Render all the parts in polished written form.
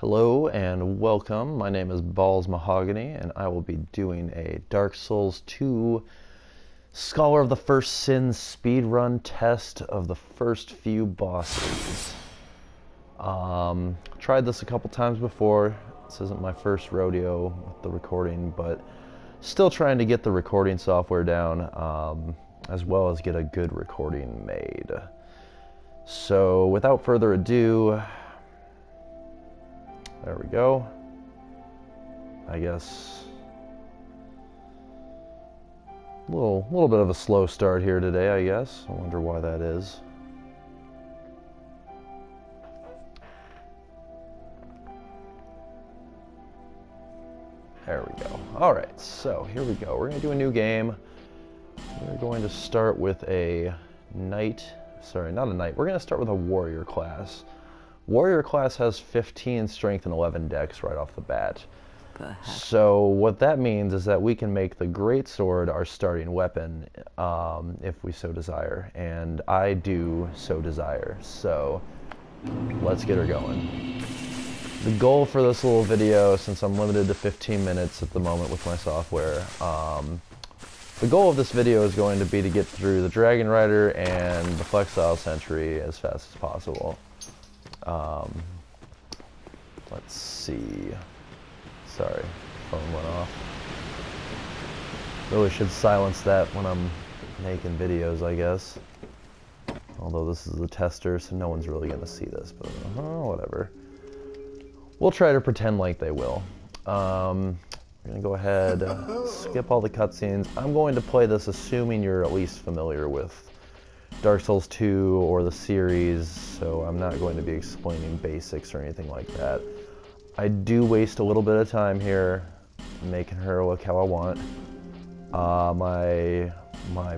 Hello and welcome. My name is Balls Mahogany and I will be doing a Dark Souls 2 Scholar of the First Sin speedrun test of the first few bosses. Tried this a couple times before. This isn't my first rodeo with the recording, but still trying to get the recording software down, as well as get a good recording made. So without further ado, there we go. I guess a little bit of a slow start here today, I guess. I wonder why that is. There we go. Alright, so here we go. We're going to do a new game. We're going to start with a knight. Sorry, not a knight. We're going to start with a warrior class. Warrior class has 15 strength and 11 dex right off the bat. Perhaps. So what that means is that we can make the greatsword our starting weapon if we so desire. And I do so desire. So let's get her going. The goal for this little video, since I'm limited to 15 minutes at the moment with my software, the goal of this video is going to be to get through the Dragon Rider and the Flexile Sentry as fast as possible. Let's see. Sorry, phone went off. Really should silence that when I'm making videos, I guess. Although this is a tester, so no one's really gonna see this, but whatever. We'll try to pretend like they will. We're gonna go ahead, skip all the cutscenes. I'm going to play this assuming you're at least familiar with Dark Souls 2 or the series, so I'm not going to be explaining basics or anything like that. I do waste a little bit of time here making her look how I want. My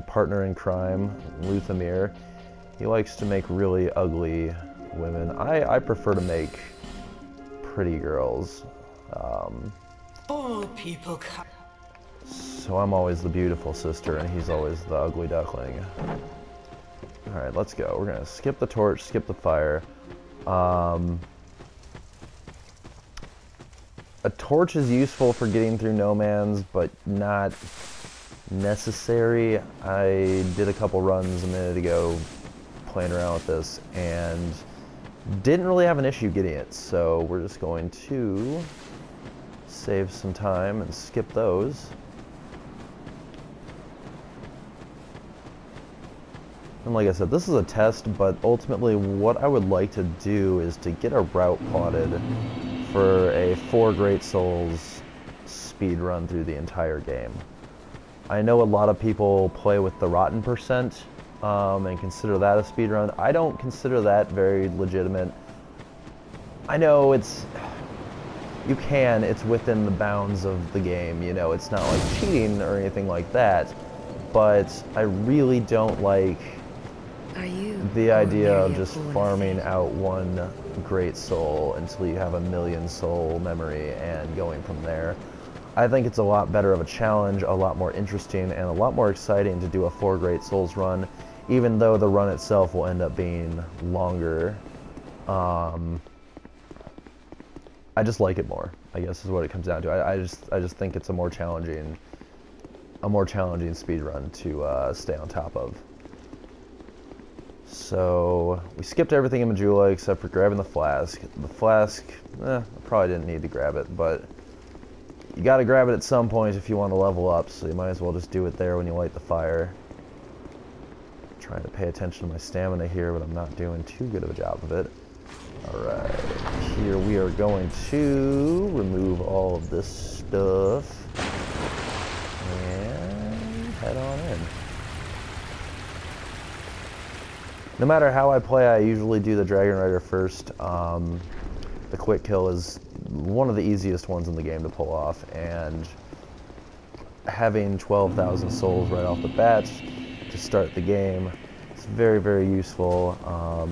partner in crime, Luthamir, he likes to make really ugly women. I prefer to make pretty girls. All people come. So I'm always the beautiful sister and he's always the ugly duckling. Alright, let's go. We're going to skip the torch, skip the fire. A torch is useful for getting through no man's, but not necessary. I did a couple runs a minute ago playing around with this and didn't really have an issue getting it, so we're just going to save some time and skip those. And like I said, this is a test, but ultimately what I would like to do is to get a route plotted for a 4 Great Souls speed run through the entire game. I know a lot of people play with the rotten percent and consider that a speed run. I don't consider that very legitimate. I know it's within the bounds of the game, you know, it's not like cheating or anything like that, but I really don't like the idea of just farming out one great soul until you have a million soul memory and going from there. I think it's a lot better of a challenge, a lot more interesting, and a lot more exciting to do a 4 Great Souls run, even though the run itself will end up being longer. I just like it more, I guess is what it comes down to. I just think it's a more challenging speed run to stay on top of. So we skipped everything in Majula except for grabbing the flask. The flask, I probably didn't need to grab it, but you got to grab it at some point if you want to level up, so you might as well just do it there when you light the fire. I'm trying to pay attention to my stamina here, but I'm not doing too good of a job of it. Alright, here we are going to remove all of this stuff and head on in. No matter how I play, I usually do the Dragon Rider first. The quick kill is one of the easiest ones in the game to pull off, and having 12,000 souls right off the bat to start the game is very, very useful. I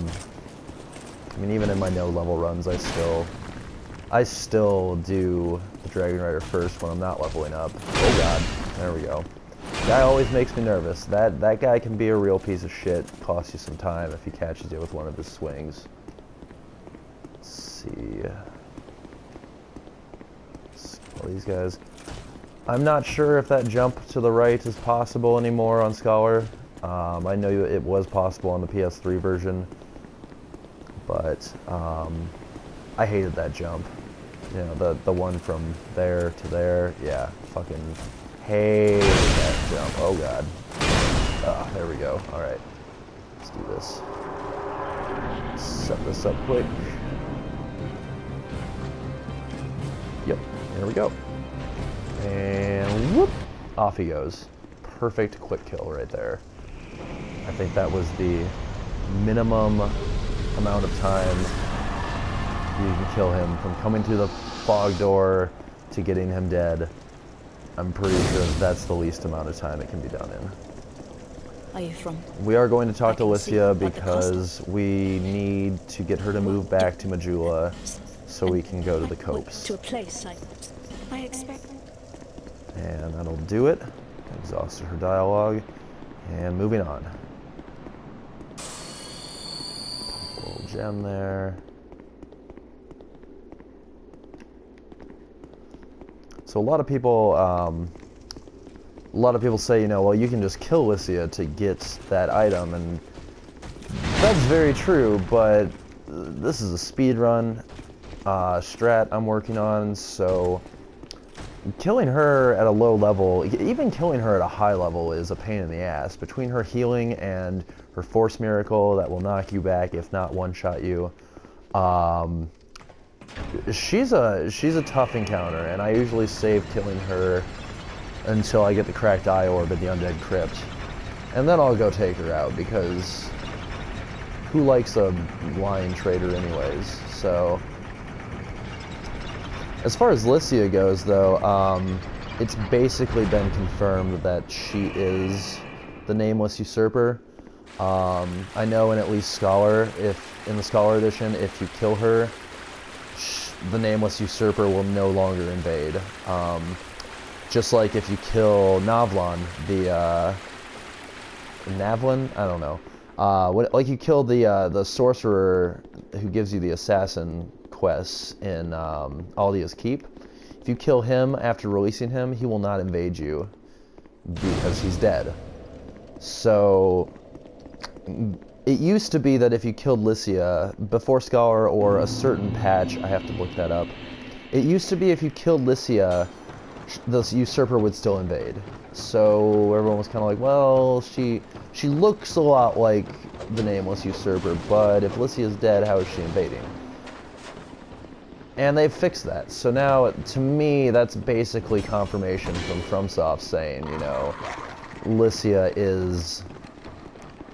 mean, even in my no-level runs, I still do the Dragon Rider first when I'm not leveling up. Oh god, there we go. Guy always makes me nervous. That guy can be a real piece of shit. Cost you some time if he catches you with one of his swings. Let's see. these guys. I'm not sure if that jump to the right is possible anymore on Scholar. I know it was possible on the PS3 version, but I hated that jump. You know, the one from there to there. Yeah, fucking hated that jump. Oh god. There we go. All right, let's do this. Set this up quick. Yep, there we go. And whoop, off he goes. Perfect quick kill right there. I think that was the minimum amount of time you can kill him from coming through the fog door to getting him dead. I'm pretty sure that's the least amount of time it can be done in. Are you from? We are going to talk to Licia because we need to get her to move back to Majula so we can go to the Copes. To a place I expect. And that'll do it. Exhausted her dialogue. And moving on. Pop a little gem there. So a lot of people say, you know, well, you can just kill Licia to get that item, and that's very true, but this is a speed run strat I'm working on, so killing her at a low level, even killing her at a high level, is a pain in the ass. Between her healing and her force miracle that will knock you back, if not one-shot you, she's a tough encounter, and I usually save killing her until I get the cracked eye orb at the undead crypt, and then I'll go take her out, because who likes a lying traitor anyways? So as far as Licia goes, though, it's basically been confirmed that she is the Nameless Usurper. I know in at least Scholar, in the Scholar edition, if you kill her, the Nameless Usurper will no longer invade. Just like if you kill Navlan, Navlan? I don't know. Like you kill the sorcerer who gives you the assassin quests in Aldia's Keep. If you kill him after releasing him, he will not invade you because he's dead. So it used to be that if you killed Licia before Scholar or a certain patch, I have to look that up. It used to be if you killed Licia, the usurper would still invade. So everyone was kind of like, well, she looks a lot like the Nameless Usurper, but if Licia is dead, how is she invading? And they've fixed that. So now, to me, that's basically confirmation from FromSoft saying, you know, Licia is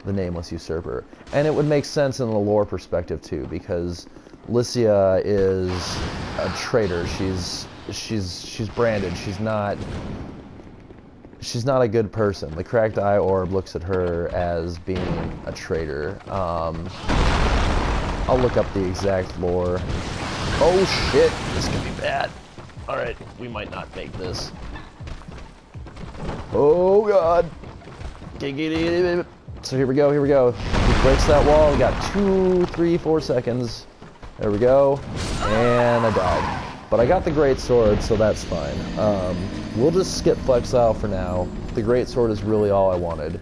the Nameless Usurper. And it would make sense in the lore perspective too, because Licia is a traitor. She's branded. She's not a good person. The cracked eye orb looks at her as being a traitor. I'll look up the exact lore. Oh shit, this could be bad. Alright, we might not make this. Oh god. So here we go, here we go. He breaks that wall, we got 2, 3, 4 seconds. There we go. And I died. But I got the Great Sword, so that's fine. We'll just skip Flexile for now. The Great Sword is really all I wanted.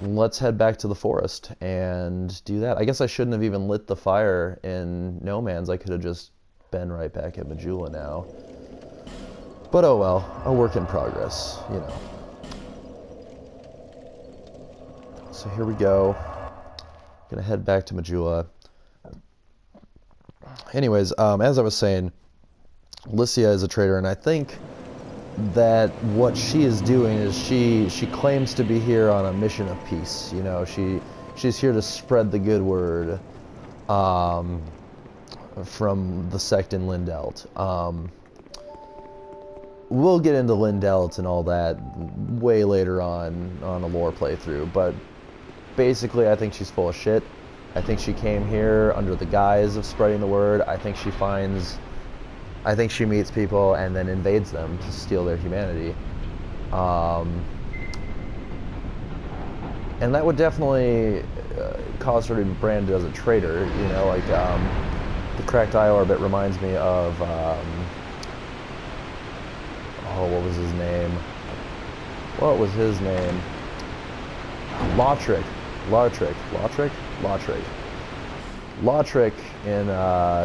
Let's head back to the forest and do that. I guess I shouldn't have even lit the fire in No Man's. I could have just been right back at Majula now. But oh well, a work in progress, you know. So here we go. Gonna head back to Majula. Anyways, as I was saying, Licia is a traitor, and I think that what she is doing is she claims to be here on a mission of peace. You know, she's here to spread the good word from the sect in Lindelt. We'll get into Lindelt and all that way later on a lore playthrough, but basically I think she's full of shit. I think she came here under the guise of spreading the word. I think she meets people and then invades them to steal their humanity. And that would definitely cause her to be branded as a traitor, you know, like, The cracked eye orbit reminds me of, oh, what was his name? What was his name? Lautrec in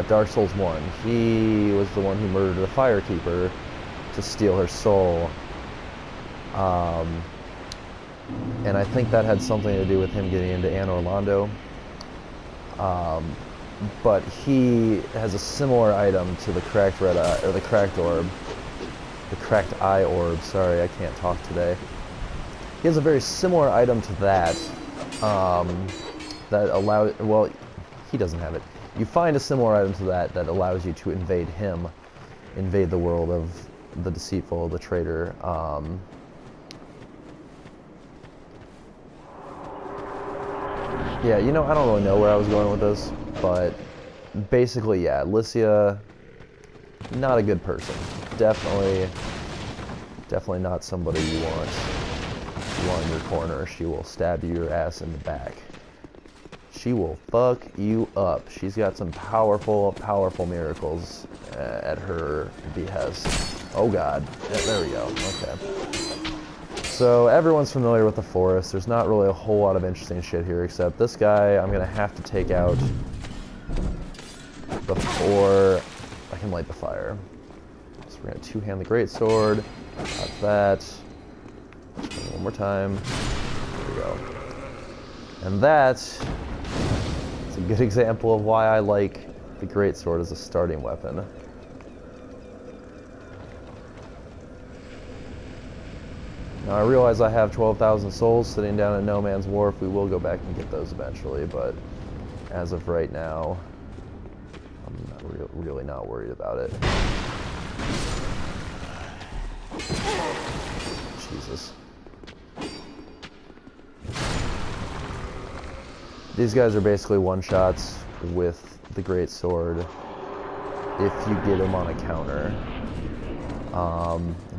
Dark Souls 1. He was the one who murdered the Firekeeper to steal her soul. And I think that had something to do with him getting into Anne Orlando. But he has a similar item to the cracked red eye, or the cracked orb. The cracked eye orb, sorry, I can't talk today. He has a very similar item to that, that allows, well, he doesn't have it. You find a similar item to that that allows you to invade him, invade the world of the deceitful, the traitor. Yeah, you know, I don't really know where I was going with this, but basically, yeah, Alicia, not a good person. Definitely not somebody you want in your corner. She will stab your ass in the back. She will fuck you up. She's got some powerful miracles at her behest. Oh god. Yeah, there we go. Okay. So everyone's familiar with the forest. There's not really a whole lot of interesting shit here, except this guy I'm gonna have to take out before I can light the fire. So we're gonna two-hand the greatsword. Got that. One more time. There we go. And that's a good example of why I like the greatsword as a starting weapon. Now I realize I have 12,000 souls sitting down at No Man's Wharf. We will go back and get those eventually, but as of right now, I'm not really not worried about it. Jesus. These guys are basically one-shots with the greatsword if you get them on a counter.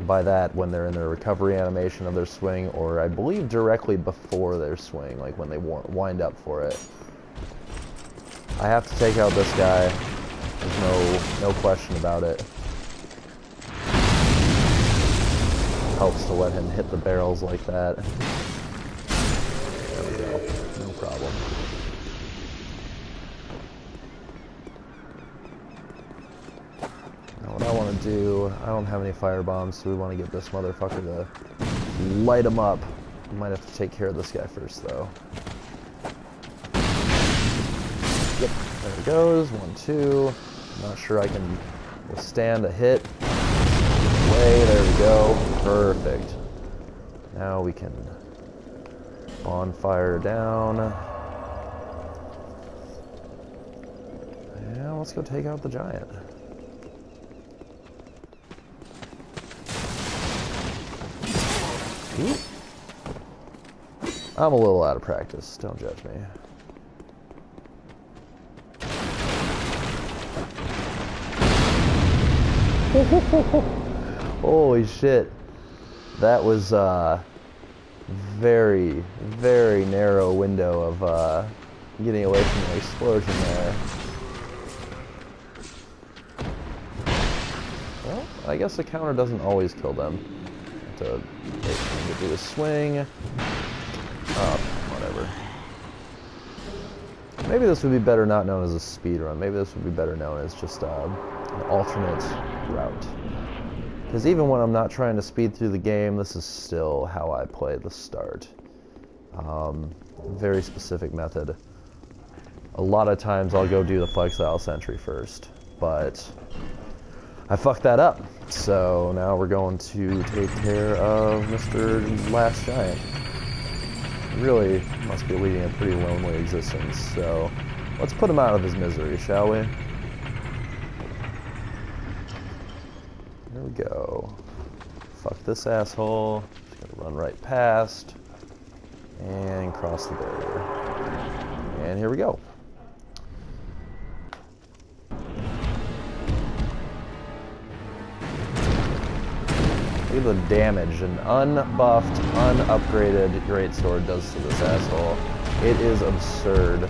By that, when they're in their recovery animation of their swing, or I believe directly before their swing, like when they wind up for it. I have to take out this guy. There's no question about it. Helps to let him hit the barrels like that. There we go. No problem. Now what I want to do, I don't have any fire bombs, so we want to get this motherfucker to light him up. We might have to take care of this guy first, though. Yep, there he goes. 1, 2. I'm not sure I can withstand a hit. There we go. Perfect. Now we can bonfire down. And let's go take out the giant. Ooh. I'm a little out of practice. Don't judge me. Holy shit. That was very, very narrow window of getting away from the explosion there. Well, I guess the counter doesn't always kill them. To do a swing. Whatever. Maybe this would be better not known as a speed run. Maybe this would be better known as just an alternate route. Because even when I'm not trying to speed through the game, this is still how I play the start. Very specific method. A lot of times I'll go do the Flexile Sentry first, but I fucked that up. So now we're going to take care of Mr. Last Giant. Really must be leading a pretty lonely existence, so let's put him out of his misery, shall we? There we go. Fuck this asshole. Just gonna run right past and cross the barrier. And here we go. Look at the damage an unbuffed, unupgraded greatsword does to this asshole. It is absurd.